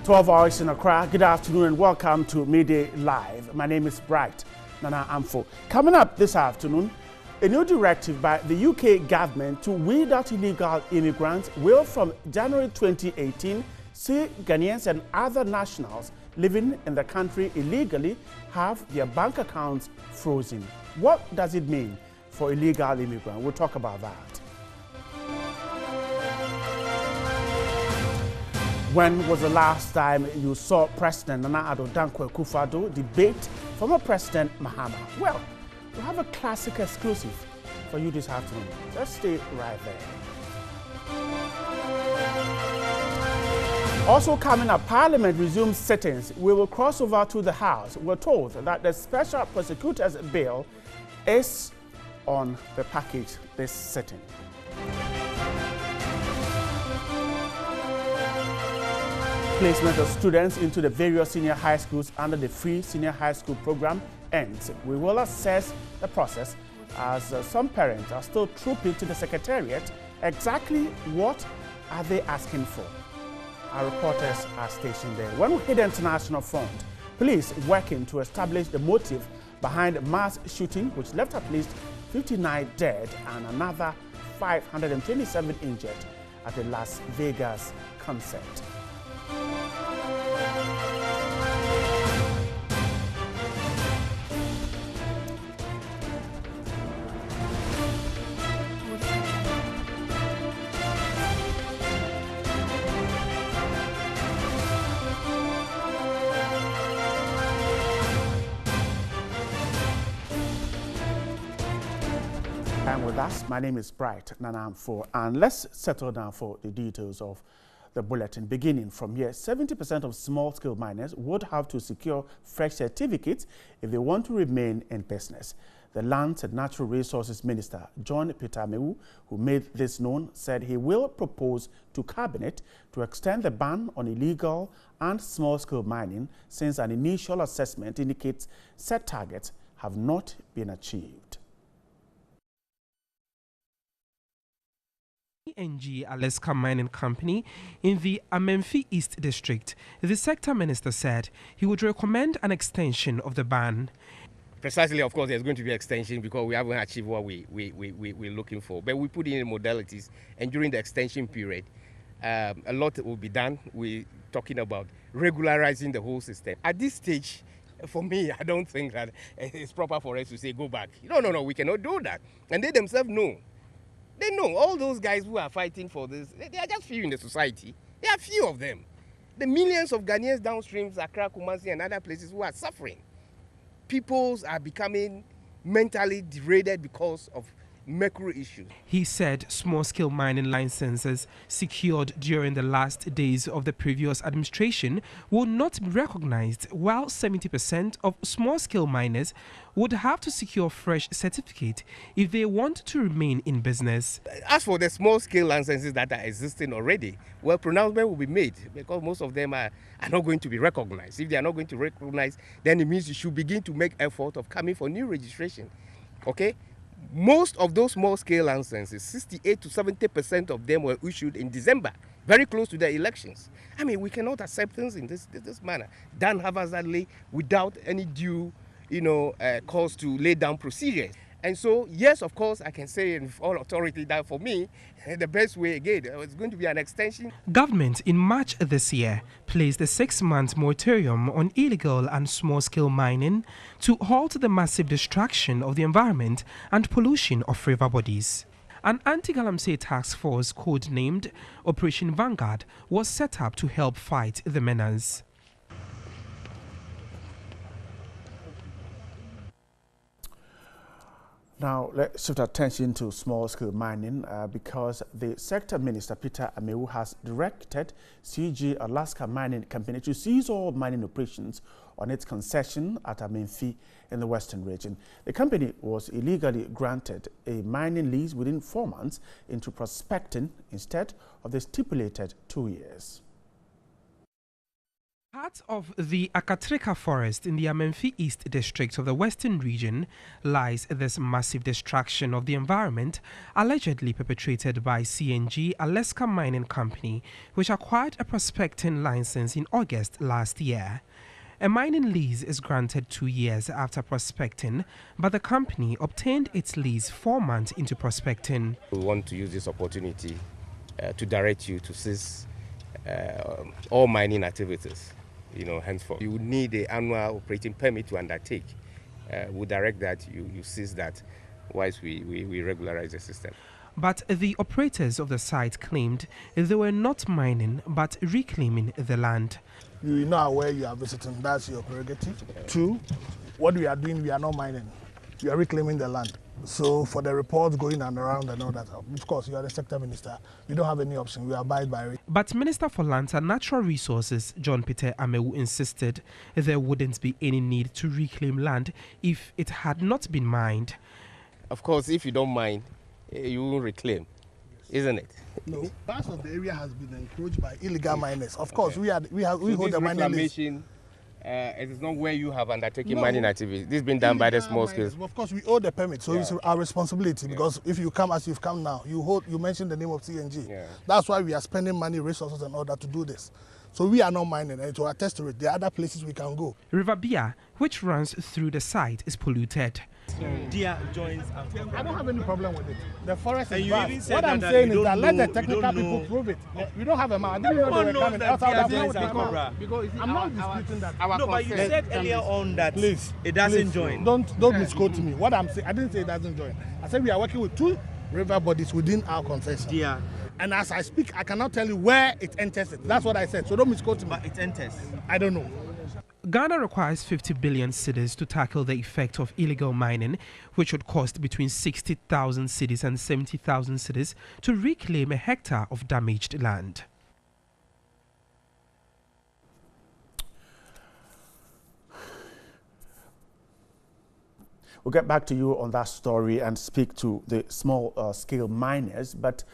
12 hours in Accra. Good afternoon and welcome to Midday Live. My name is Bright Nana Amfo. Coming up this afternoon, a new directive by the UK government to weed out illegal immigrants will from January 2018 see Ghanaians and other nationals living in the country illegally have their bank accounts frozen. What does it mean for illegal immigrants? We'll talk about that. When was the last time you saw President Nana Addo debate former President Mahama? Well, we have a classic exclusive for you this afternoon. Let's stay right there. Also coming up, Parliament resumes sittings. We will cross over to the House. We're told that the Special Prosecutor's Bill is on the package this sitting. Placement of students into the various senior high schools under the free senior high school program ends. We will assess the process as some parents are still trooping to the Secretariat. Exactly what are they asking for? Our reporters are stationed there. When we hit the international front, police working to establish the motive behind mass shooting, which left at least 59 dead and another 527 injured at the Las Vegas concert. And with us, my name is Bright Nana Amfo, and let's settle down for the details of the bulletin. Beginning from here, 70% of small-scale miners would have to secure fresh certificates if they want to remain in business. The Lands and Natural Resources Minister, John Peter Amewu, who made this known, said he will propose to Cabinet to extend the ban on illegal and small-scale mining since an initial assessment indicates set targets have not been achieved. NG Alaska Mining Company in the Amenfi East District. The sector minister said he would recommend an extension of the ban. Precisely, of course, there's going to be extension because we haven't achieved what we're looking for. But we put in modalities, and during the extension period, a lot will be done. We're talking about regularizing the whole system. At this stage, for me, I don't think that it's proper for us to say go back. No, we cannot do that. And they themselves know. They know all those guys who are fighting for this, they are just few in the society. There are few of them. The millions of Ghanaians downstream, Accra, Kumasi, and other places who are suffering. Peoples are becoming mentally degraded because of mercury issues. He said small-scale mining licenses secured during the last days of the previous administration will not be recognized, while 70% of small-scale miners would have to secure fresh certificate if they want to remain in business. As for the small-scale licenses that are existing already, well, pronouncement will be made because most of them are not going to be recognized. If they are not going to recognize, then it means you should begin to make effort of coming for new registration. Okay? Most of those small-scale licenses, 68 to 70% of them were issued in December, very close to the elections. I mean, we cannot accept things in this manner, done haphazardly without any due, cause to lay down procedures. And so, yes, of course, I can say in all authority that for me, the best way, again, it's going to be an extension. Government in March this year placed a 6-month moratorium on illegal and small-scale mining to halt the massive destruction of the environment and pollution of river bodies. An anti-galamsey task force codenamed Operation Vanguard was set up to help fight the menace. Now, let's shift attention to small-scale mining because the sector minister, Peter Amewu, has directed CG Alaska Mining Company to cease all mining operations on its concession at Amenfi in the western region. The company was illegally granted a mining lease within 4 months into prospecting instead of the stipulated 2 years. Part of the Akatrika forest in the Amenfi East district of the Western region lies this massive destruction of the environment allegedly perpetrated by CNG Alaska Mining Company, which acquired a prospecting license in August last year. A mining lease is granted 2 years after prospecting, but the company obtained its lease 4 months into prospecting. We want to use this opportunity to direct you to cease all mining activities. Henceforth, you would need an annual operating permit to undertake. We direct that you cease that whilst we regularize the system. But the operators of the site claimed they were not mining but reclaiming the land. You know where you are visiting, that's your prerogative. 2, what we are doing, we are not mining. We are reclaiming the land. So for the reports going and around and all that, of course, you are the sector minister. We don't have any option. We abide by it. But Minister for Lands and Natural Resources, John Peter Amewu, insisted there wouldn't be any need to reclaim land if it had not been mined. Of course, if you don't mine, you will reclaim, isn't it? No, parts of the area has been encroached by illegal miners. Of course, we hold the mining lease. It is not where you have undertaken mining activities. This has been done by the small scale. Of course, we owe the permit, so it's our responsibility. Because if you come as you've come now, you mentioned the name of CNG. That's why we are spending money, resources, in order to do this. So we are not mining, and to attest to it, there are other places we can go. River Bia, which runs through the site, is polluted. Deer joins. I don't have any problem with it. The forest is vast. What I'm saying is that let the technical people prove it. We don't have a man. I didn't know they were coming outside that because I'm not disputing that. No, but you said earlier on that it doesn't join. Don't misquote me. What I'm saying, I didn't say it doesn't join. I said we are working with 2 river bodies within our concession. Yeah. And as I speak, I cannot tell you where it enters it. That's what I said. So don't misquote me. But it enters. I don't know. Ghana requires 50 billion cedis to tackle the effect of illegal mining, which would cost between 60,000 cedis and 70,000 cedis to reclaim a hectare of damaged land. We'll get back to you on that story and speak to the small-scale miners, but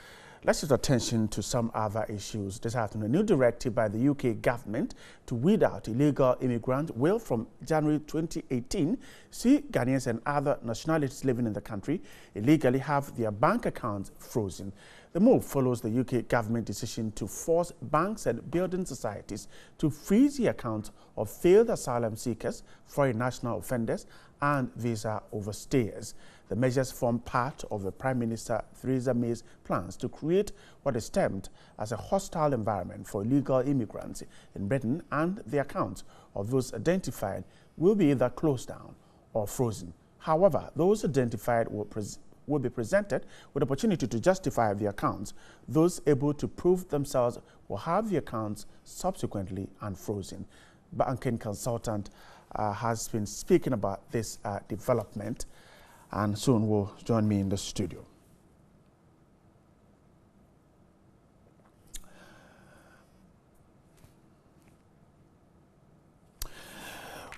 let's shift attention to some other issues this afternoon. A new directive by the UK government to weed out illegal immigrants will, from January 2018, see Ghanaians and other nationalities living in the country illegally have their bank accounts frozen. The move follows the UK government decision to force banks and building societies to freeze the accounts of failed asylum seekers, foreign national offenders, and visa overstayers. The measures form part of the Prime Minister Theresa May's plans to create what is termed as a hostile environment for illegal immigrants in Britain, and the accounts of those identified will be either closed down or frozen. However, those identified will be presented with the opportunity to justify the accounts. Those able to prove themselves will have the accounts subsequently unfrozen. Banking consultant has been speaking about this development, and soon will join me in the studio.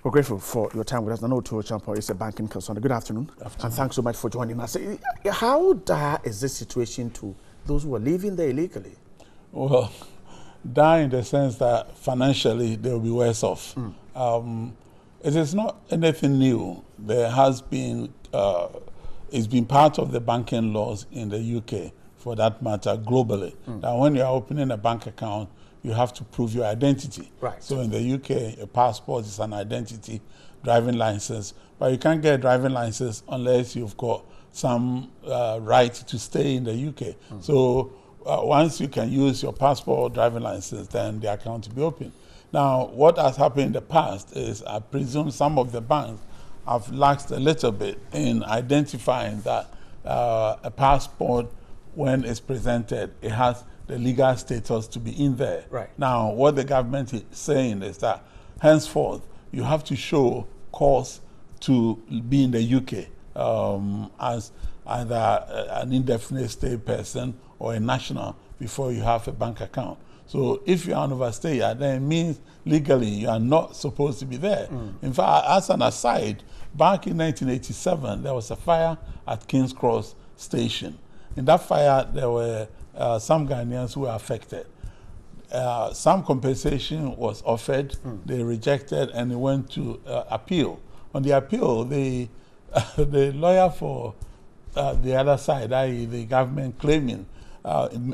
We're grateful for your time with us. Nano Champo is a banking consultant. Good afternoon. And thanks so much for joining us. How dire is this situation to those who are living there illegally? Well, dire in the sense that financially they will be worse off. It is not anything new. There has been, it's been part of the banking laws in the UK, for that matter, globally. That when you are opening a bank account, you have to prove your identity. Right. So in the UK, a passport is an identity, driving license, but you can't get a driving license unless you've got some right to stay in the UK. So once you can use your passport or driving license, then the account will be open. Now, what has happened in the past is, I presume some of the banks have laxed a little bit in identifying that a passport, when it's presented, it has the legal status to be in there. Right. Now, what the government is saying is that henceforth, you have to show cause to be in the UK as either an indefinite stay person or a national before you have a bank account. So if you're an overstayer, then it means legally you are not supposed to be there. In fact, as an aside, back in 1987, there was a fire at King's Cross Station. In that fire, there were some Ghanaians who were affected. some compensation was offered, they rejected, and it went to appeal. On the appeal, the lawyer for the other side, i.e. the government claiming,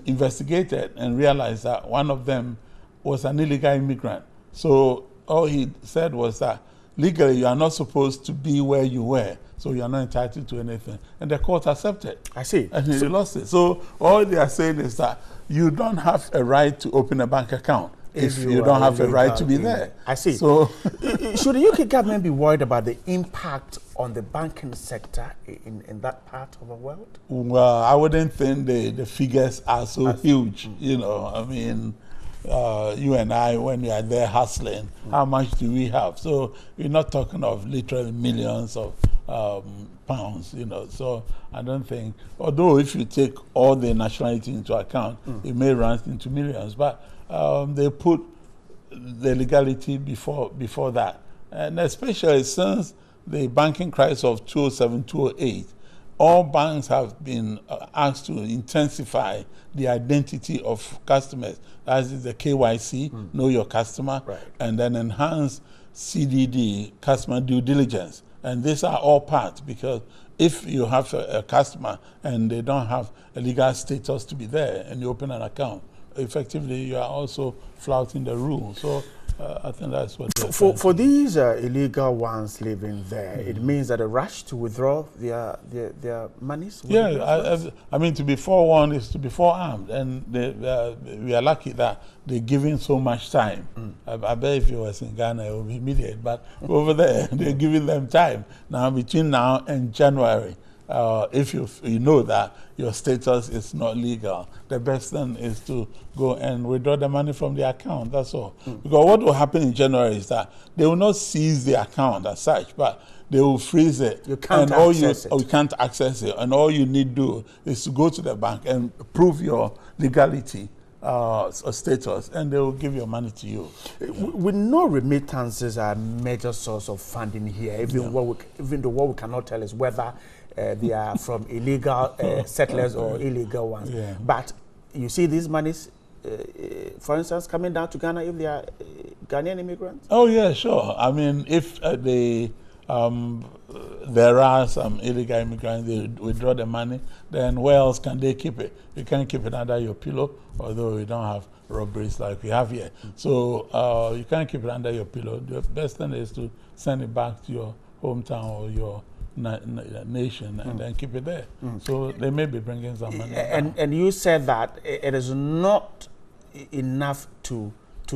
investigated and realized that one of them was an illegal immigrant. So all he said was that legally you are not supposed to be where you were, so you are not entitled to anything. And the court accepted. I see. And he lost it. So all they are saying is that you don't have a right to open a bank account if you don't have a right to be there. I see. So should the UK government be worried about the impact on the banking sector in that part of the world? Well, I wouldn't think the figures are so huge. You know, I mean, you and I, when we are there hustling, how much do we have? So we're not talking of literally millions of pounds, you know. So I don't think, although if you take all the nationality into account, it may run into millions, but they put the legality before that. And especially since the banking crisis of 2007, 2008, all banks have been asked to intensify the identity of customers. That is the KYC, know your customer, and then enhance CDD, customer due diligence. And these are all parts, because if you have a customer and they don't have a legal status to be there and you open an account, effectively you are also flouting the rules. So I think that's what for these illegal ones living there, it means that a rush to withdraw their monies? Yeah, I mean, to be forewarned is to be forearmed, and we are lucky that they're giving so much time. I bet if it was in Ghana, it would be immediate, but over there, they're giving them time. Now, between now and January, if you know that your status is not legal, the best thing is to go and withdraw the money from the account, that's all. Because what will happen in January is that they will not seize the account as such, but they will freeze it. You can't access it. You can't access it, and all you need to do is to go to the bank and prove your legality status, and they will give your money to you. We know remittances are a major source of funding here, even though what we cannot tell is whether they are from illegal settlers or illegal ones. But you see these monies, for instance, coming down to Ghana if they are Ghanaian immigrants? Oh yeah, sure. I mean, if there are some illegal immigrants, they withdraw the money, then where else can they keep it? You can't keep it under your pillow, although we don't have robberies like we have here. So you can't keep it under your pillow. The best thing is to send it back to your hometown or your nation and then keep it there. So they may be bringing some money. And you said that it is not enough to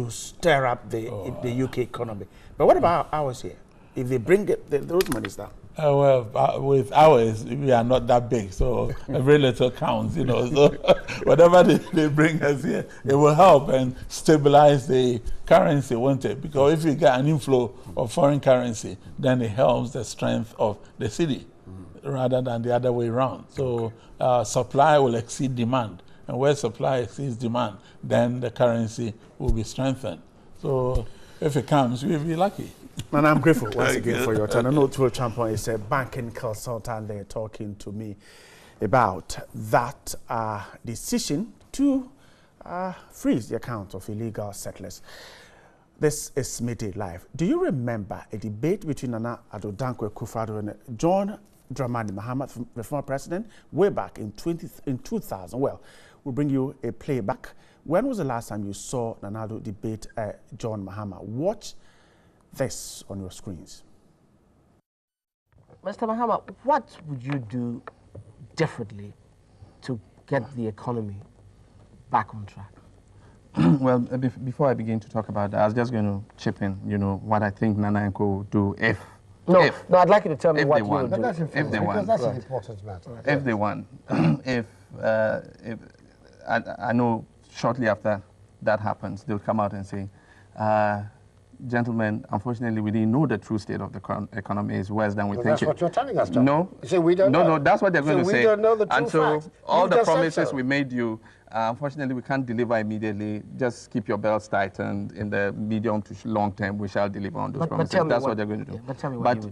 stir up the UK economy. But what about ours here? If they bring those monies down? Well, with ours, we are not that big, so every little counts, you know. So whatever they bring us here, it will help and stabilize the currency, won't it? Because if you get an inflow of foreign currency, then it helps the strength of the city rather than the other way around. So supply will exceed demand, and where supply exceeds demand, then the currency will be strengthened. So if it comes, we'll be lucky. And I'm grateful once again for your time. I know Tuo Champon is a banking consultant there talking to me about that decision to freeze the account of illegal settlers. This is Midday Live. Do you remember a debate between Nana Addo Dankwa Akufo-Addo and John Dramani Mahama, the former president, way back in 2000? Well, we'll bring you a playback. When was the last time you saw Nana Addo debate John Mahama? Watch this on your screens. Mr. Mahama, what would you do differently to get the economy back on track? Well, before I begin to talk about that, I was just going to chip in, you know, what I think Nana and Co will do if. No, I'd like you to tell me what you will do. If they want. That's an important matter. If they want. if I know shortly after that happens, they'll come out and say, gentlemen, unfortunately, we didn't know the true state of the economy is worse than we think. That's what you're telling us, John. No. You say we don't know. No, that's what they're going to say. We don't know the true and so facts. all the promises we made you, unfortunately, we can't deliver immediately. Just keep your belts tightened. In the medium to long term, we shall deliver on those promises. That's what they're going to do. Yeah, but tell me what you would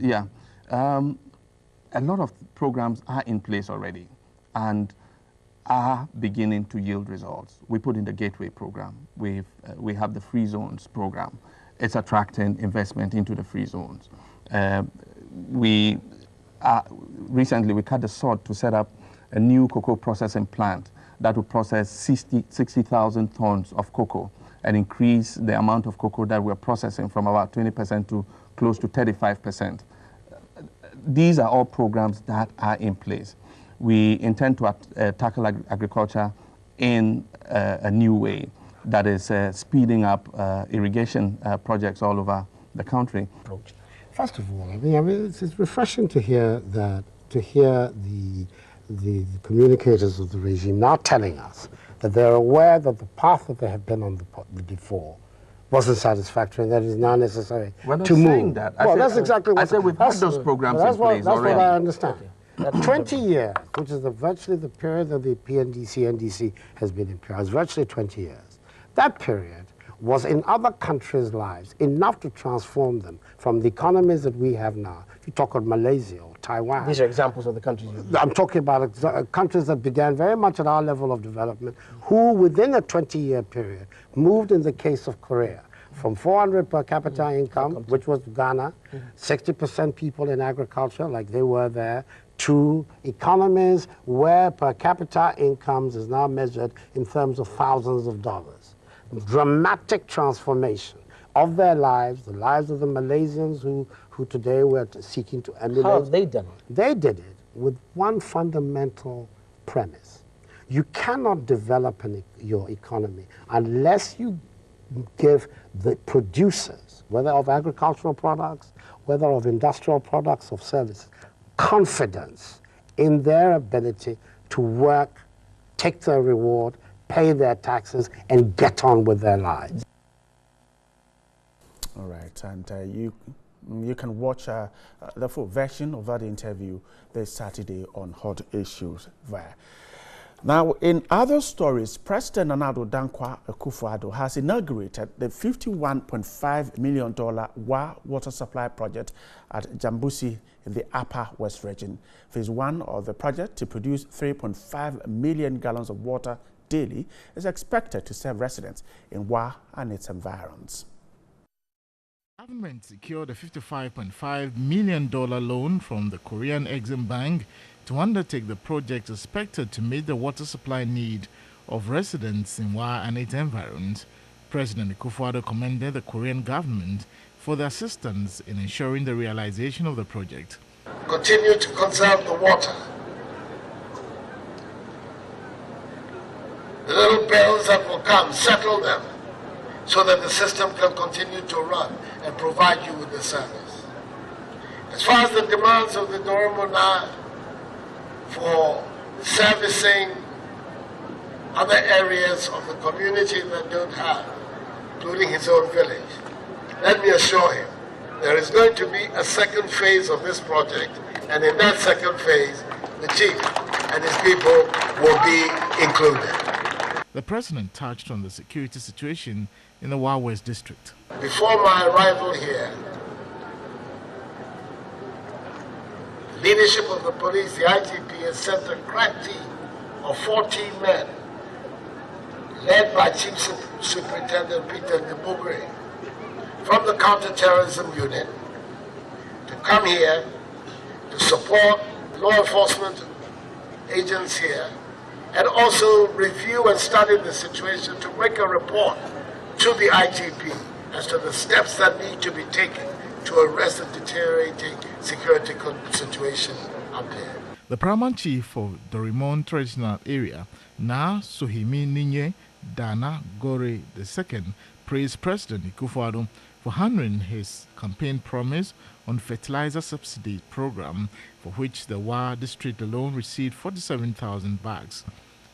do. A lot of programs are in place already. And are beginning to yield results. We put in the Gateway program. We have the Free Zones program. It's attracting investment into the free zones. Recently we cut the sod to set up a new cocoa processing plant that will process 60,000 tons of cocoa and increase the amount of cocoa that we're processing from about 20% to close to 35%. These are all programs that are in place. We intend to tackle agriculture in a new way that is speeding up irrigation projects all over the country. First of all, I mean, it's refreshing to hear that, the communicators of the regime now telling us that they're aware that the path that they have been on before wasn't satisfactory and that it is now necessary to move. That. That's exactly what I said. We've had those programs in place that's already. What I understand. That 20 years, which is virtually the period that the NDC has been in power, is virtually 20 years. That period was in other countries' lives enough to transform them from the economies that we have now. If you talk of Malaysia or Taiwan. These are examples of the countries. I'm talking about countries that began very much at our level of development, who within a 20-year period moved, in the case of Korea, from 400 per capita income, which was Ghana, 60% people in agriculture, like they were there, to economies where per capita incomes is now measured in terms of thousands of dollars. Dramatic transformation of their lives, the lives of the Malaysians who today were seeking to emulate. How have they done it? They did it with one fundamental premise. You cannot develop your economy unless you give the producers, whether of agricultural products, whether of industrial products, of services, confidence in their ability to work, take their reward, pay their taxes, and get on with their lives. All right, and you can watch the full version of that interview this Saturday on Hot Issues there. Now, in other stories, President Nana Addo Dankwa Akufo-Addo has inaugurated the $51.5 million WA water supply project at Jambusi in the Upper West Region. Phase 1 of the project, to produce 3.5 million gallons of water daily, is expected to serve residents in WA and its environs. The government secured a $55.5 million loan from the Korean Exim Bank to undertake the project expected to meet the water supply need of residents in WA and its environs. President Akufo-Addo commended the Korean government for the assistance in ensuring the realization of the project. Continue to conserve the water. The little bills that will come, settle them so that the system can continue to run and provide you with the service. As far as the demands of the Doromona for servicing other areas of the community that don't have, including his own village, let me assure him there is going to be a second phase of this project, and in that second phase, the chief and his people will be included. The president touched on the security situation in the WA West district. Before my arrival here, the leadership of the police, the IGP, has sent a crack team of 14 men, led by Chief Superintendent Peter Ndebugre, from the counterterrorism unit, to come here to support law enforcement agents here, and also review and study the situation to make a report to the IGP as to the steps that need to be taken to arrest the deteriorating security situation up there. The paramount chief of the Rimon traditional area, Na Sohimi Ninye Dana Gore II, praised President Akufo-Addo for honoring his campaign promise on fertilizer subsidy program, for which the WA district alone received 47,000 bags.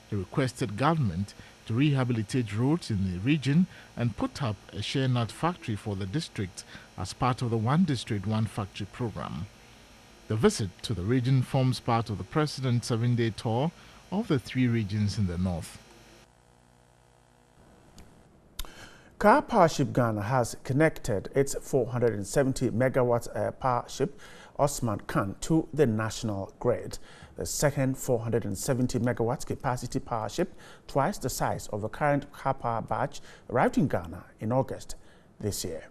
He requested government to rehabilitate roads in the region and put up a share nut factory for the district as part of the One District, One Factory program. The visit to the region forms part of the president's 7-day tour of the 3 regions in the north. Car Powership Ghana has connected its 470 megawatts power ship Osman Khan to the national grid. The second 470 megawatts capacity power ship, twice the size of the current car power batch, arrived in Ghana in August this year.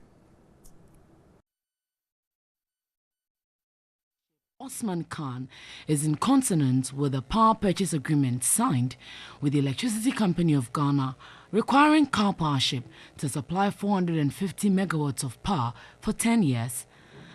Osman Khan is in consonance with a power purchase agreement signed with the Electricity Company of Ghana, requiring car power ship to supply 450 megawatts of power for 10 years.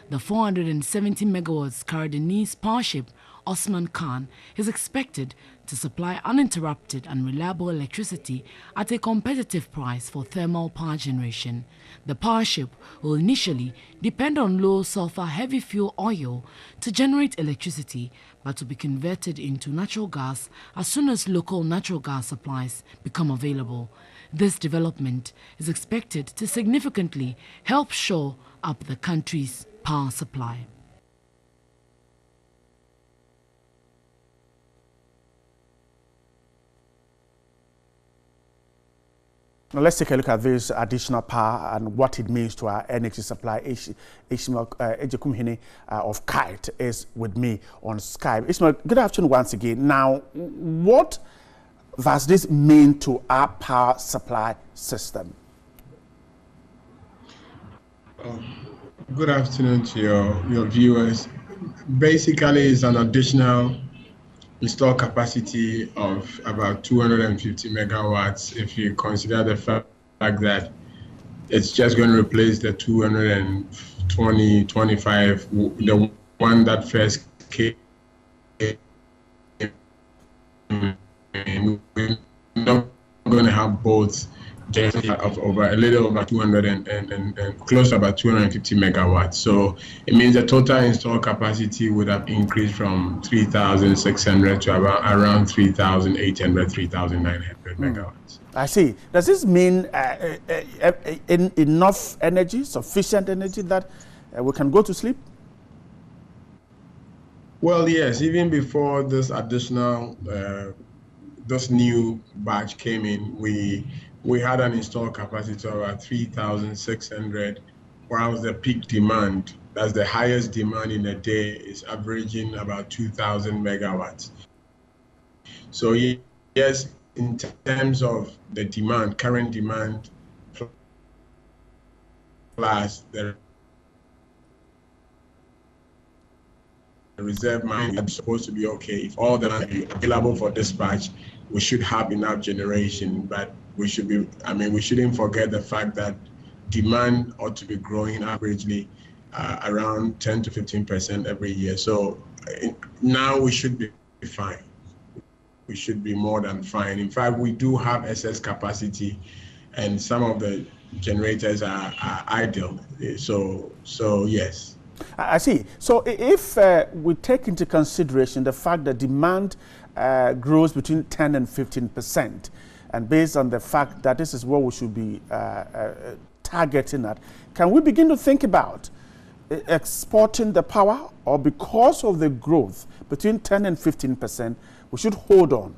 The 470 megawatts Caradinese power ship, Osman Khan, is expected to supply uninterrupted and reliable electricity at a competitive price for thermal power generation. The power ship will initially depend on low sulfur heavy fuel oil to generate electricity, but will be converted into natural gas as soon as local natural gas supplies become available. This development is expected to significantly help shore up the country's power supply. Now let's take a look at this additional power and what it means to our energy supply. Ishmael Ejekumhene of Kite is with me on Skype. Ishmael, good afternoon once again. Now, what does this mean to our power supply system? Good afternoon to your viewers. Basically, it's an additional installed capacity of about 250 megawatts if you consider the fact that it's just going to replace the 225, the one that first came. We're not going to have both of over a little over 200 and close to about 250 megawatts. So it means the total installed capacity would have increased from 3,600 to around 3,800, 3,900 megawatts. I see. Does this mean enough energy, sufficient energy that we can go to sleep? Well, yes. Even before this additional, this new batch came in, we had an installed capacity of about 3,600, while the peak demand, that's the highest demand in a day, is averaging about 2,000 megawatts. So yes, in terms of the demand, current demand plus the reserve mine is supposed to be okay. If all the land is available for dispatch, we should have enough generation, but we shouldn't forget the fact that demand ought to be growing averagely around 10 to 15% every year. So now we should be fine. We should be more than fine. In fact, we do have excess capacity, and some of the generators are idle. So yes. I see. So if we take into consideration the fact that demand grows between 10 and 15%, and based on the fact that this is what we should be targeting at, can we begin to think about exporting the power, or because of the growth between 10 and 15%, we should hold on?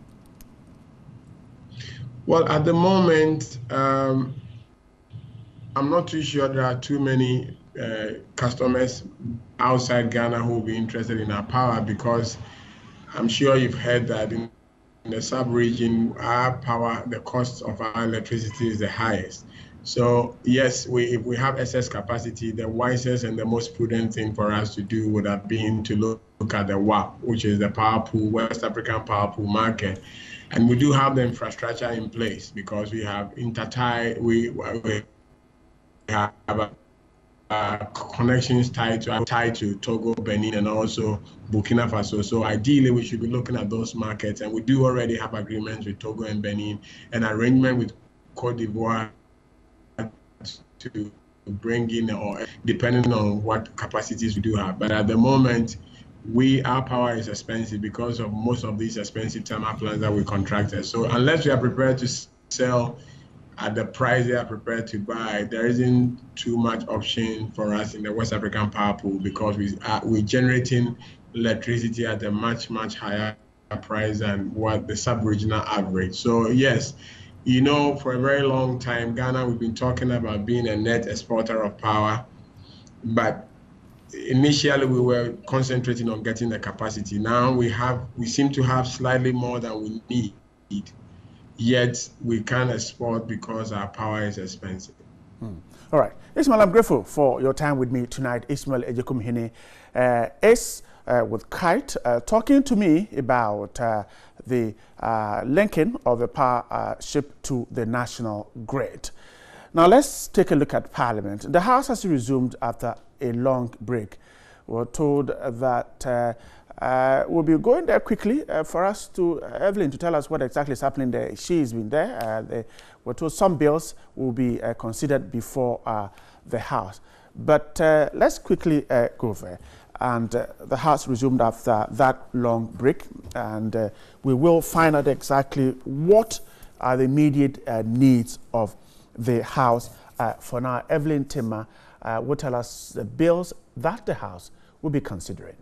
Well, at the moment, I'm not too sure there are too many customers outside Ghana who will be interested in our power, because I'm sure you've heard that in the sub-region, our power, the cost of our electricity is the highest. So yes, if we have excess capacity, the wisest and the most prudent thing for us to do would have been to look at the WAP, which is the power pool, West African power pool market. And we do have the infrastructure in place, because we have intertie, we have connections tied to Togo, Benin, and also Burkina Faso. So ideally, we should be looking at those markets, and we do already have agreements with Togo and Benin, an arrangement with Cote d'Ivoire to bring in, or depending on what capacities we do have. But at the moment, our power is expensive because of most of these expensive thermal plants that we contracted. So unless we are prepared to sell at the price they are prepared to buy, there isn't too much option for us in the West African power pool, because we're generating electricity at a much higher price than what the sub-regional average. So yes, for a very long time, Ghana, we've been talking about being a net exporter of power, but initially we were concentrating on getting the capacity. Now we seem to have slightly more than we need, yet we can't export because our power is expensive. All right, Ismail, I'm grateful for your time with me tonight. Ismail Ejekumhene is with Kite talking to me about the linking of the power ship to the national grid. Now let's take a look at Parliament. The House has resumed after a long break. We're told that we'll be going there quickly for us to, Evelyn, to tell us what exactly is happening there. She's been there. We're told some bills will be considered before the House. But let's quickly go there. And the House resumed after that long break. And we will find out exactly what are the immediate needs of the House. For now, Evelyn Timmer will tell us the bills that the House will be considering.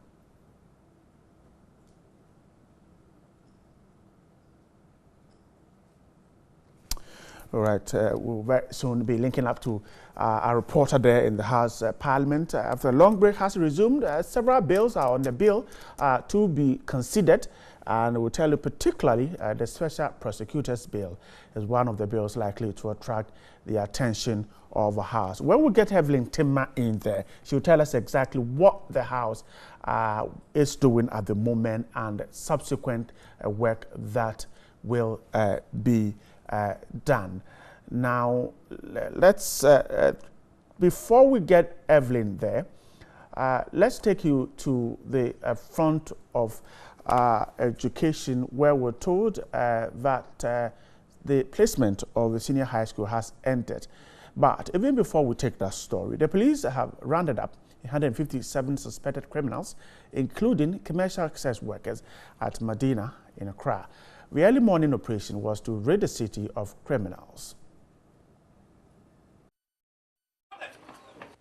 All right, we'll very soon be linking up to our reporter there in the House Parliament. After a long break has resumed, several bills are on the bill to be considered. And we'll tell you particularly the Special Prosecutors Bill is one of the bills likely to attract the attention of the House. When we get Evelyn Timmer in there, she'll tell us exactly what the House is doing at the moment and subsequent work that will be done. Now, let's, before we get Evelyn there, let's take you to the front of education, where we're told that the placement of the senior high school has ended. But even before we take that story, the police have rounded up 157 suspected criminals, including commercial access workers at Medina in Accra. The early morning operation was to rid the city of criminals.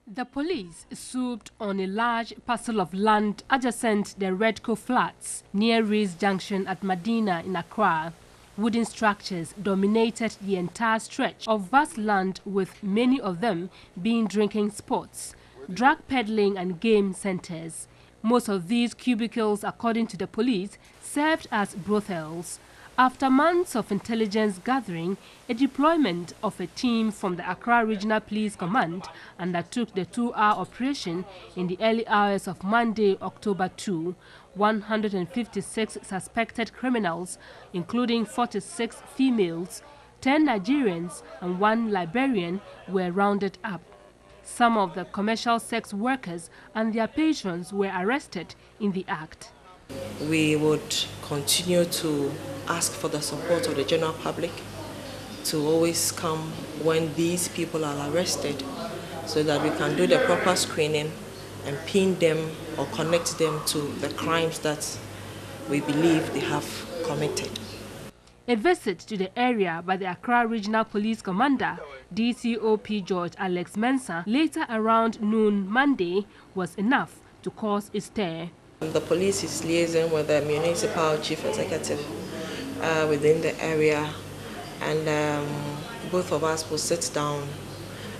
The police swooped on a large parcel of land adjacent the Redco flats near Rees Junction at Medina in Accra. Wooden structures dominated the entire stretch of vast land, with many of them being drinking spots, drug peddling and game centers. Most of these cubicles, according to the police, served as brothels. After months of intelligence gathering, a deployment of a team from the Accra Regional Police Command undertook the 2-hour operation in the early hours of Monday, October 2. 156 suspected criminals, including 46 females, 10 Nigerians and 1 Liberian, were rounded up. Some of the commercial sex workers and their patrons were arrested in the act. We would continue to ask for the support of the general public to always come when these people are arrested, so that we can do the proper screening and pin them or connect them to the crimes that we believe they have committed. A visit to the area by the Accra Regional Police Commander, DCOP George Alex Mensah, later around noon Monday, was enough to cause a stir. The police is liaising with the municipal chief executive within the area, and both of us will sit down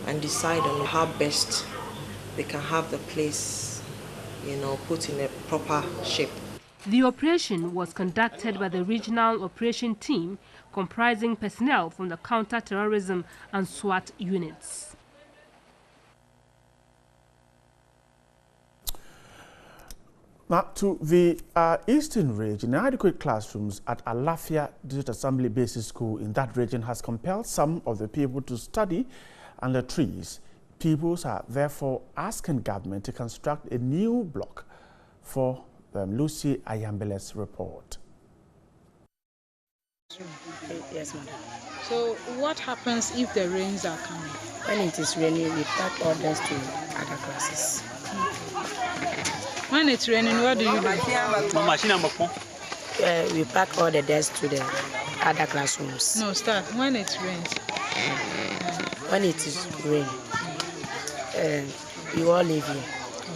and decide on how best they can have the place, put in a proper shape. The operation was conducted by the Regional Operation Team, comprising personnel from the counter-terrorism and SWAT units. Now, to the eastern region, inadequate classrooms at Alafia District Assembly Basic School in that region has compelled some of the people to study under trees. Pupils are therefore asking government to construct a new block for them. Lucy Ayambele's report. Yes, madam. So what happens if the rains are coming? When it is raining, we pack orders to other classes. When it's raining, what do you do? We pack all the desks to the other classrooms. No, start. When it rains? When it is raining, you all leave here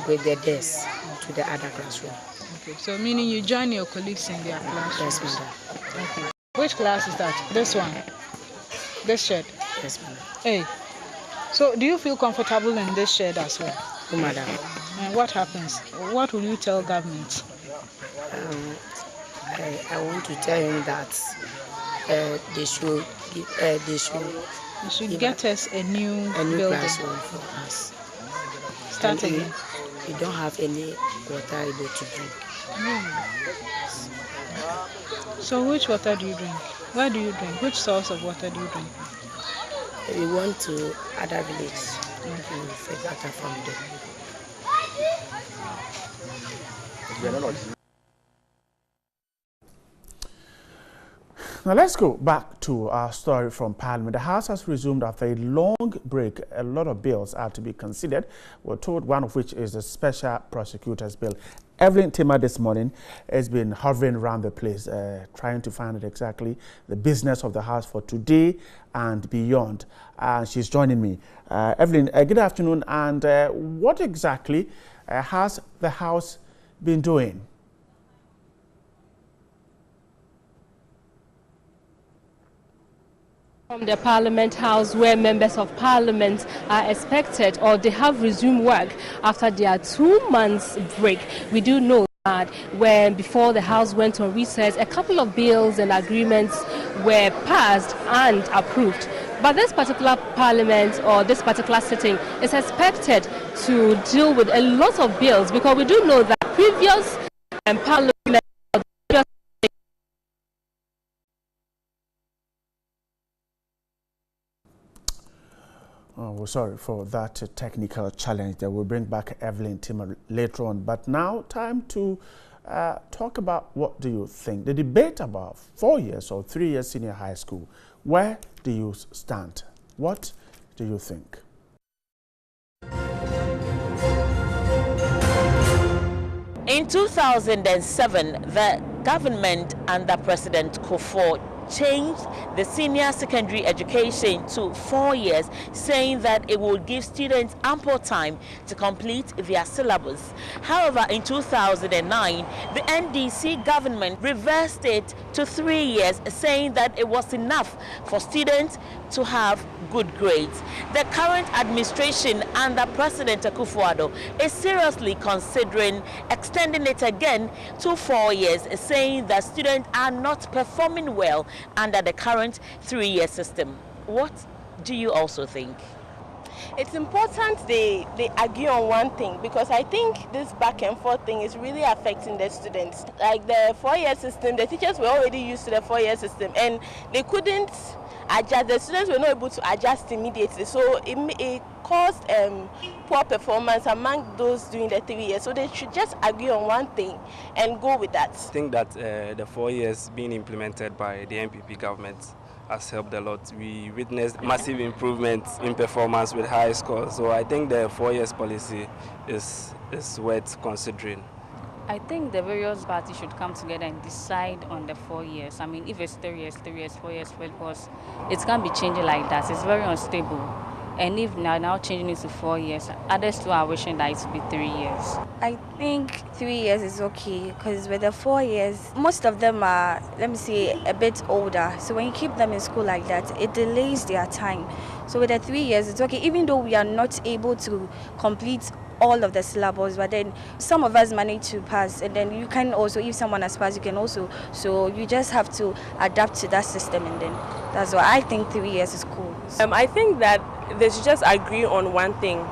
with the desks to the other classroom. Okay, so meaning you join your colleagues in their classrooms? Yes, madam. Okay. Which class is that? This one? This shed? Yes, madam. Hey, so do you feel comfortable in this shed as well? Oh, madam. And what happens? What will you tell government? I want to tell him that they should get us a new building. classroom for us. Start again. We don't have any water able to drink. So which water do you drink? Where do you drink? Which source of water do you drink? We went to other villages to fetch water from them. Now let's go back to our story from Parliament. The House has resumed after a long break. A lot of bills are to be considered. We're told one of which is the Special Prosecutor's Bill. Evelyn Timmer this morning has been hovering around the place, trying to find out exactly the business of the House for today and beyond. She's joining me. Evelyn, good afternoon. And what exactly has the House been doing? From the Parliament House, where members of Parliament are expected, or they have resumed work after their 2 months break. We do know that when before the House went on recess, a couple of bills and agreements were passed and approved. But this particular Parliament or this particular sitting is expected to deal with a lot of bills, because we do know that previous Parliament Oh, we're sorry for that technical challenge. That will bring back Evelyn Timmer later on. But now, time to talk about what do you think. The debate about 4 years or 3 years senior high school. Where do you stand? What do you think? In 2007, the government under President Kufuor changed the senior secondary education to 4 years, saying that it would give students ample time to complete their syllabus. However, in 2009, the NDC government reversed it to 3 years, saying that it was enough for students to have good grades. The current administration under President Akufo-Addo is seriously considering extending it again to 4 years, saying that students are not performing well under the current 3-year system. What do you also think? It's important they agree on one thing, because I think this back and forth thing is really affecting the students. Like the 4-year system, the teachers were already used to the 4-year system and they couldn't adjust. The students were not able to adjust immediately, so it caused poor performance among those doing the 3 years. So they should just agree on one thing and go with that. I think that the 4 years being implemented by the NPP government has helped a lot. We witnessed massive improvements in performance with high scores. So I think the 4 years policy is worth considering. I think the various parties should come together and decide on the 4 years. I mean, if it's 3 years, 3 years, 4 years, because it can't be changing like that. It's very unstable. And if now changing it to 4 years, others too are wishing that it would be 3 years. I think 3 years is okay, because with the 4 years, most of them are, let me say, a bit older. So when you keep them in school like that, it delays their time. So with the 3 years, it's okay, even though we are not able to complete all of the syllables, but then some of us manage to pass, and then you can also, if someone has passed, you can also, so you just have to adapt to that system, and then that's why I think 3 years is cool. I think that they should just agree on one thing,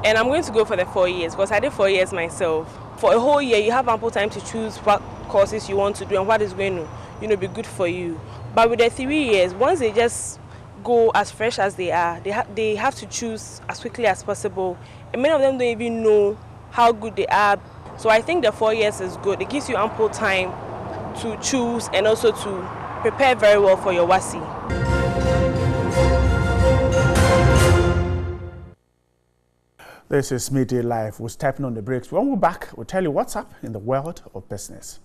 and I'm going to go for the 4 years, because I did 4 years myself. For a whole year, you have ample time to choose what courses you want to do and what is going to, be good for you. But with the 3 years, once they just go as fresh as they are, they have to choose as quickly as possible. And many of them don't even know how good they are. So I think the 4 years is good. It gives you ample time to choose and also to prepare very well for your WASI. This is Midday Live. We're stepping on the brakes. When we're back, we'll tell you what's up in the world of business.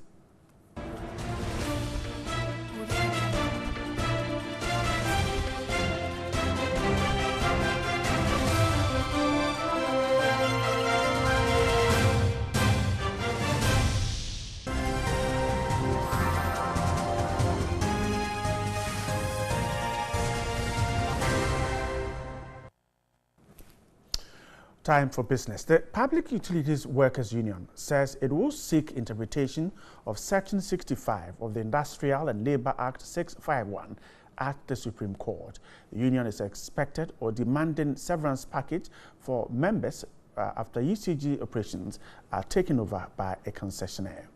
Time for business. The Public Utilities Workers Union says it will seek interpretation of Section 65 of the Industrial and Labour Act 651 at the Supreme Court. The union is expected or demanding severance package for members after ECG operations are taken over by a concessionaire.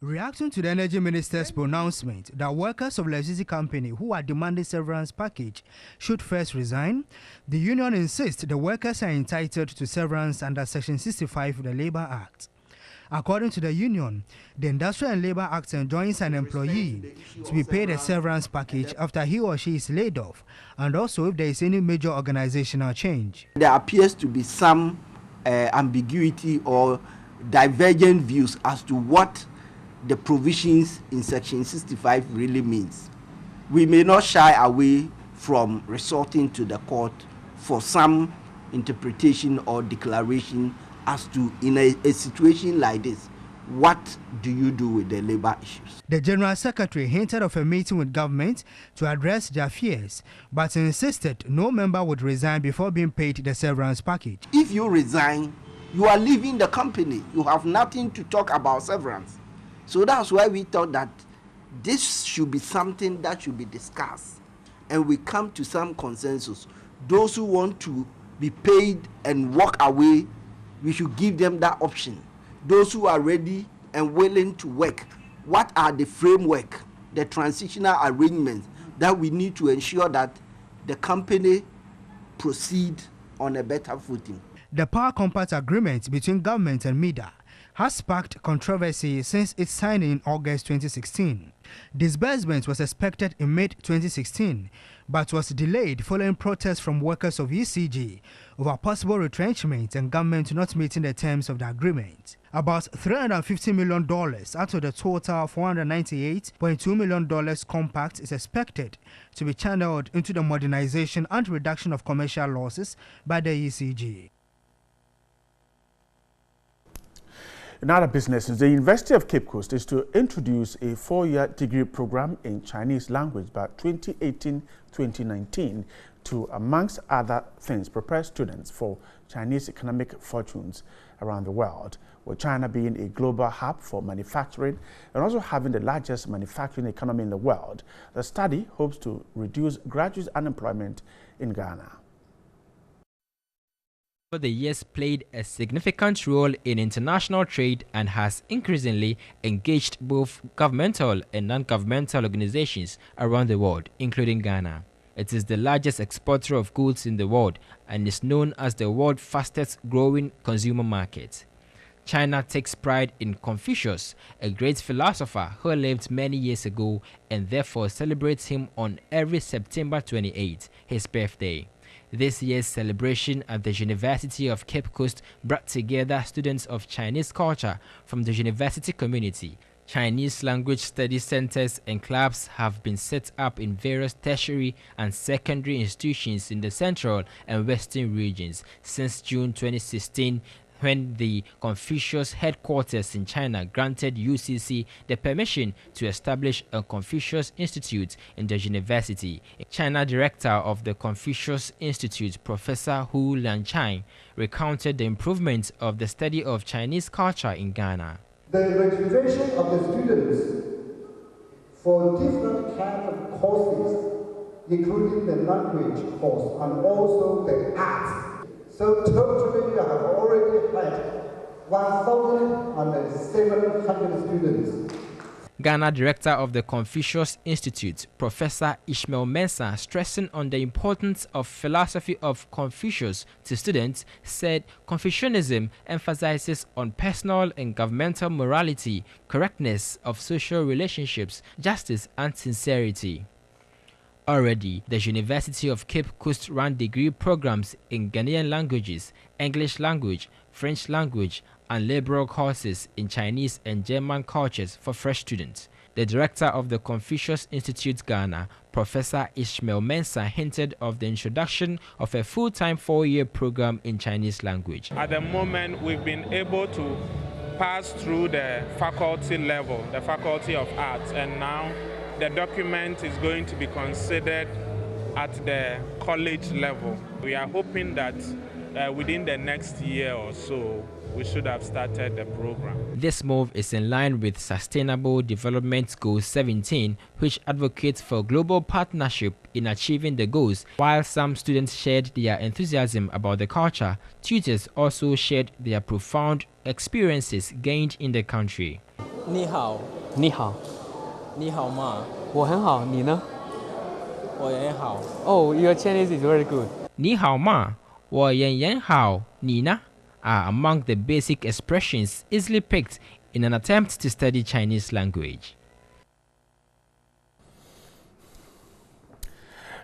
Reacting to the Energy Minister's pronouncement that workers of the electricity company who are demanding severance package should first resign, the union insists the workers are entitled to severance under Section 65 of the Labour Act. According to the union, the Industrial and Labour Act enjoins an employee to be paid a severance package after he or she is laid off, and also if there is any major organizational change. There appears to be some ambiguity or divergent views as to what the provisions in Section 65 really means. We may not shy away from resorting to the court for some interpretation or declaration as to, in a situation like this, what do you do with the labor issues? The General Secretary hinted of a meeting with government to address their fears, but insisted no member would resign before being paid the severance package. If you resign, you are leaving the company. You have nothing to talk about severance. So that's why we thought that this should be something that should be discussed, and we come to some consensus. Those who want to be paid and walk away, we should give them that option. Those who are ready and willing to work, what are the framework, the transitional arrangements that we need to ensure that the company proceed on a better footing? The Power Compact Agreement between government and Midday has sparked controversy since its signing in August 2016. Disbursement was expected in mid-2016, but was delayed following protests from workers of ECG over possible retrenchment and government not meeting the terms of the agreement. About $350 million out of the total $498.2 million compact is expected to be channeled into the modernization and reduction of commercial losses by the ECG. In other businesses, the University of Cape Coast is to introduce a 4-year degree program in Chinese language by 2018-2019 to, amongst other things, prepare students for Chinese economic fortunes around the world, with China being a global hub for manufacturing and also having the largest manufacturing economy in the world. The study hopes to reduce graduate unemployment in Ghana. The years played a significant role in international trade and has increasingly engaged both governmental and non-governmental organizations around the world, including Ghana. It is the largest exporter of goods in the world and is known as the world's fastest growing consumer market. China takes pride in Confucius, a great philosopher who lived many years ago, and therefore celebrates him on every September 28, his birthday. This year's celebration at the University of Cape Coast brought together students of Chinese culture from the university community. Chinese language study centers and clubs have been set up in various tertiary and secondary institutions in the central and western regions since June 2016, when the Confucius headquarters in China granted UCC the permission to establish a Confucius Institute in the university. China director of the Confucius Institute, Professor Hu Lianchang, recounted the improvements of the study of Chinese culture in Ghana. The registration of the students for different kinds of courses, including the language course and also the arts. So totally we have already had 1,700 students. Ghana director of the Confucius Institute, Professor Ishmael Mensah, stressing on the importance of philosophy of Confucius to students, said Confucianism emphasizes on personal and governmental morality, correctness of social relationships, justice and sincerity. Already, the University of Cape Coast ran degree programs in Ghanaian languages, English language, French language, and liberal courses in Chinese and German cultures for fresh students. The director of the Confucius Institute Ghana, Professor Ishmael Mensah, hinted of the introduction of a full-time 4-year program in Chinese language. At the moment, we've been able to pass through the faculty level, the Faculty of Arts, and now the document is going to be considered at the college level. We are hoping that within the next year or so, we should have started the program. This move is in line with Sustainable Development Goal 17, which advocates for global partnership in achieving the goals. While some students shared their enthusiasm about the culture, tutors also shared their profound experiences gained in the country. 你好，你好，你好吗？我很好，你呢？我也好。Oh, your Chinese is very good. 你好吗？我也好，你呢？ are among the basic expressions easily picked in an attempt to study Chinese language.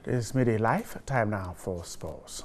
This is Midday Live. Time now for sports.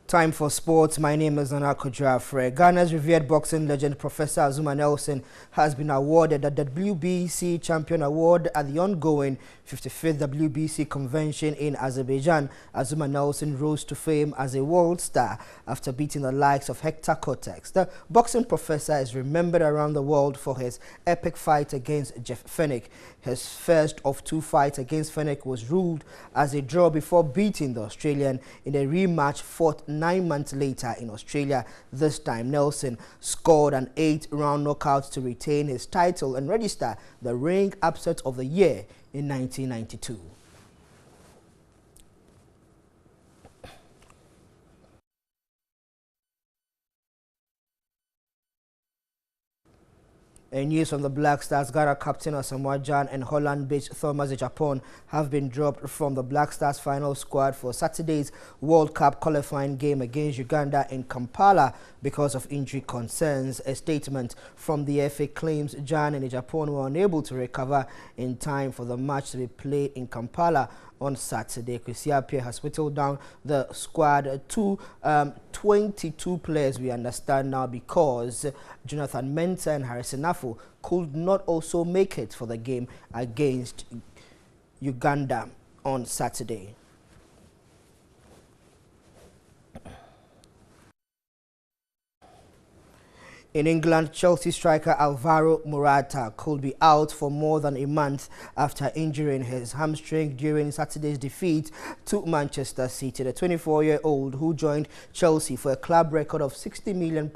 Time for sports. My name is Anako Jafre. Ghana's revered boxing legend Professor Azumah Nelson has been awarded the WBC Champion Award at the ongoing 55th WBC Convention in Azerbaijan. Azumah Nelson rose to fame as a world star after beating the likes of Hector Cortex. The boxing professor is remembered around the world for his epic fight against Jeff Fennick. His first of two fights against Fennick was ruled as a draw before beating the Australian in a rematch fought 9 months later in Australia. This time, Nelson scored an 8-round knockout to retain his title and register the ring upset of the year in 1992. In news from the Black Stars, Ghana captain Asamoah Gyan and Holland-based Thomas Japan have been dropped from the Black Stars final squad for Saturday's World Cup qualifying game against Uganda in Kampala because of injury concerns. A statement from the FA claims Gyan and Japan were unable to recover in time for the match to be played in Kampala on Saturday. Kwesi Appiah has whittled down the squad to 22 players, we understand now, because Jonathan Mensah and Harrison Afful could not also make it for the game against Uganda on Saturday. In England, Chelsea striker Alvaro Morata could be out for more than a month after injuring his hamstring during Saturday's defeat to Manchester City. The 24-year-old, who joined Chelsea for a club record of £60 million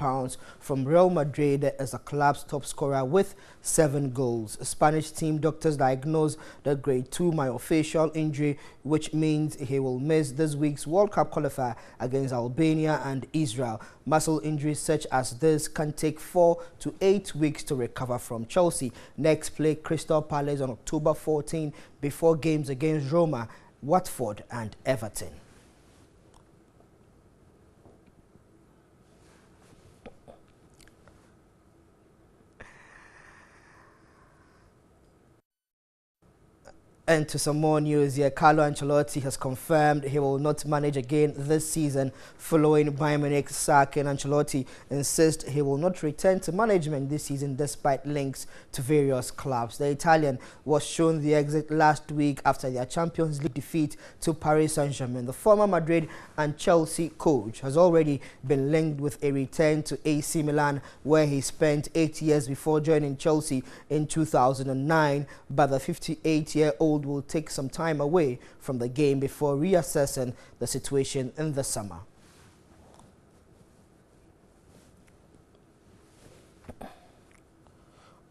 from Real Madrid, is the club's top scorer with 7 goals. Spanish team doctors diagnosed the grade 2 myofascial injury, which means he will miss this week's World Cup qualifier against Albania and Israel. Muscle injuries such as this can take 4 to 8 weeks to recover from. Chelsea next play Crystal Palace on October 14 before games against Roma, Watford and Everton. And to some more news here, Carlo Ancelotti has confirmed he will not manage again this season following Bayern Munich's sack, and Ancelotti insists he will not return to management this season despite links to various clubs. The Italian was shown the exit last week after their Champions League defeat to Paris Saint-Germain. The former Madrid and Chelsea coach has already been linked with a return to AC Milan, where he spent 8 years before joining Chelsea in 2009, but the 58-year-old will take some time away from the game before reassessing the situation in the summer.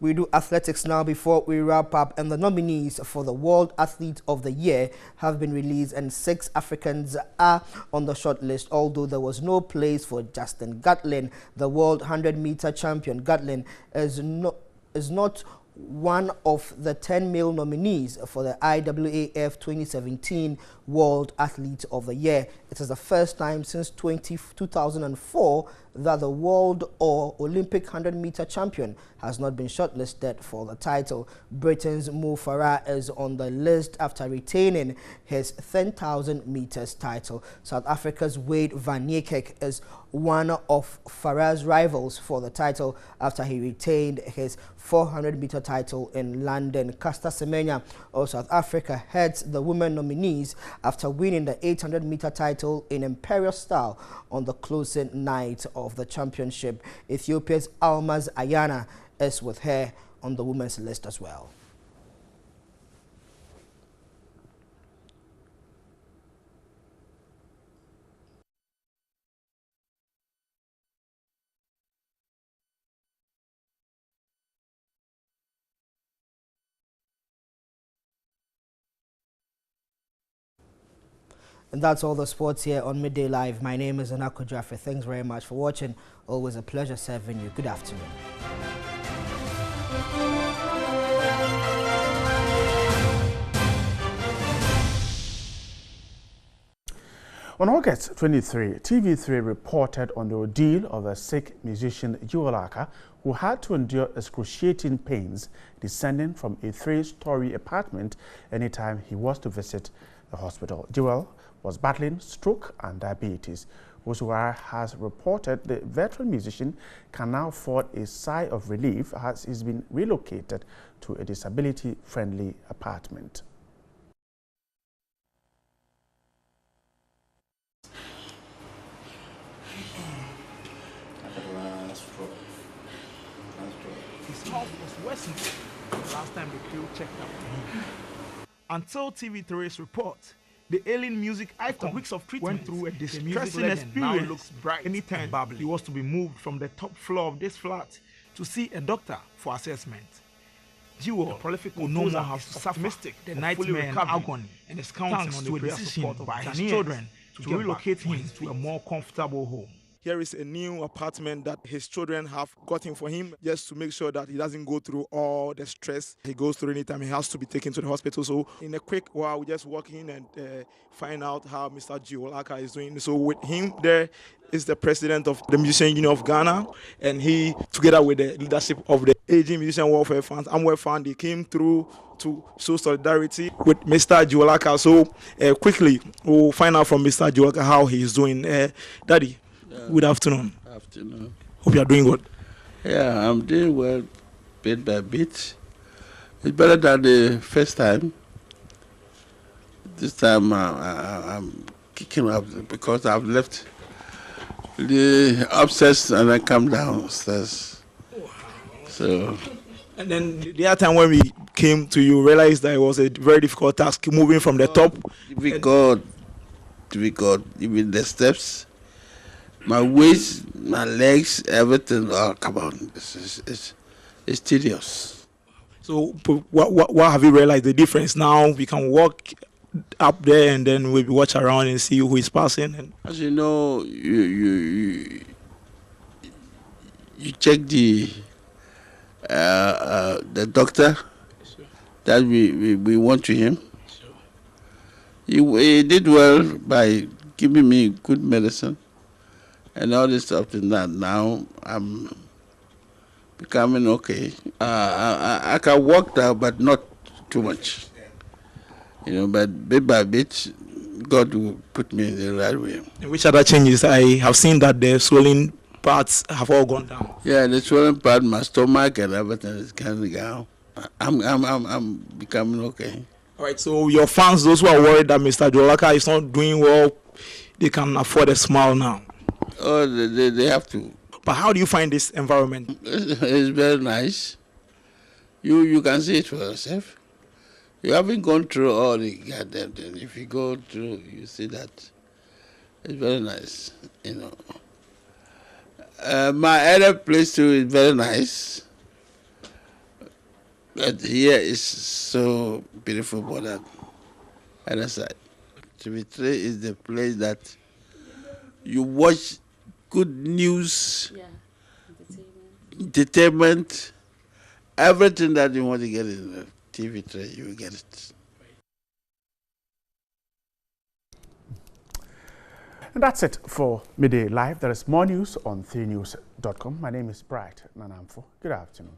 We do athletics now before we wrap up, and the nominees for the World Athlete of the Year have been released and 6 Africans are on the shortlist, although there was no place for Justin Gatlin. The world 100-meter champion Gatlin is not one of the 10 male nominees for the IAAF 2017 World Athlete of the Year. It is the first time since 2004 that the world or Olympic 100-meter champion has not been shortlisted for the title. Britain's Mo Farah is on the list after retaining his 10,000 meters title. South Africa's Wade van Niekerk is one of Farah's rivals for the title after he retained his 400-meter title in London. Caster Semenya of South Africa heads the women nominees after winning the 800-meter title in imperial style on the closing night of the championship. Ethiopia's Almaz Ayana is with her on the women's list as well. And that's all the sports here on Midday Live. My name is Anako Jaffe. Thanks very much for watching. Always a pleasure serving you. Good afternoon. On August 23, TV3 reported on the ordeal of a sick musician, Jewel Aka, who had to endure excruciating pains descending from a 3-story apartment anytime he was to visit the hospital. Jewel was battling stroke and diabetes. Osuwara has reported the veteran musician can now afford a sigh of relief as he's been relocated to a disability-friendly apartment. His health was worsening last time the crew checked up on him. Until TV3's report, the alien music icon weeks of treatment went through a distressing experience. Now looks bright. Anytime he was to be moved from the top floor of this flat to see a doctor for assessment. Jewel, the prolific will no more have to suffer the nightmare and agony, and is counting on the decision by his children to relocate him to a more comfortable home. Here is a new apartment that his children have gotten for him just to make sure that he doesn't go through all the stress he goes through anytime he has to be taken to the hospital. So in a quick while, we just walk in and find out how Mr. Jewel Aka is doing. So with him there is the president of the Musician Union of Ghana, and he, together with the leadership of the Aging Musician Welfare Fund, Amware Fund, they came through to show solidarity with Mr. Jewel Aka. So quickly, we'll find out from Mr. Jewel Aka how he is doing. Daddy, good afternoon. Afternoon. Hope you are doing good. Yeah, I'm doing well, bit by bit. It's better than the first time. This time I'm kicking up because I've left the upstairs and I come downstairs. So. And then the other time when we came to you, realized that it was a very difficult task moving from the top. Difficult, even the steps. My waist, my legs, everything, come on, it's tedious. So what have you realized the difference now? We can walk up there and then we'll watch around and see who is passing. And as you know, you check the doctor that we want to him. He did well by giving me good medicine. And all this stuff and that. Now I'm becoming okay. I can walk now, but not too much. You know, but bit by bit, God will put me in the right way. And which other changes? I have seen that the swelling parts have all gone down. Yeah, the swelling part, my stomach and everything is coming down. I'm becoming okay. All right. So your fans, those who are worried that Mr. Jewel Aka is not doing well, they can afford a smile now. Oh, they have to. But how do you find this environment? It's very nice. You can see it for yourself. You haven't gone through all the goddamn thing. If you go through, you see that it's very nice. You know. My other place too is very nice. But here is so beautiful for that other side. TV3 is the place that you watch good news, entertainment, everything that you want to get in TV3, you will get it. And that's it for Midday Live. There is more news on 3news.com. My name is Bright Nanamfo. Good afternoon.